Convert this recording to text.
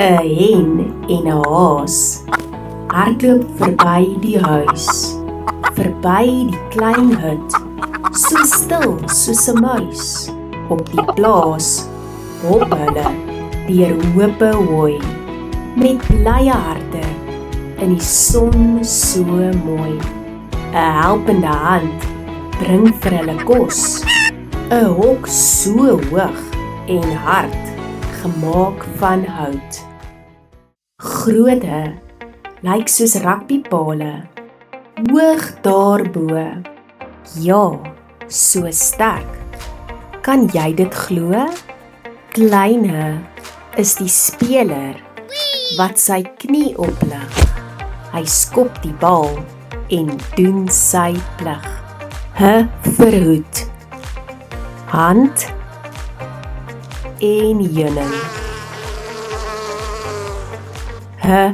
'n hen en 'n haas hardloop verby die huis, verby die klein hut, so stil soos 'n muis. Op die plaas hop hulle deur hope hooi, met blye harte in die son so mooi. 'n helpende hand bring vir hulle kos, 'n hok so hoog en hard, gemaak van hout. Groote lyk soos rugbypale, hoog daarbo, ja, so sterk. Kan jy dit glo? Kleine is die speler wat sy knie oplig. Hy skop die bal en doen sy plig. Verhoed, hand en heuning. H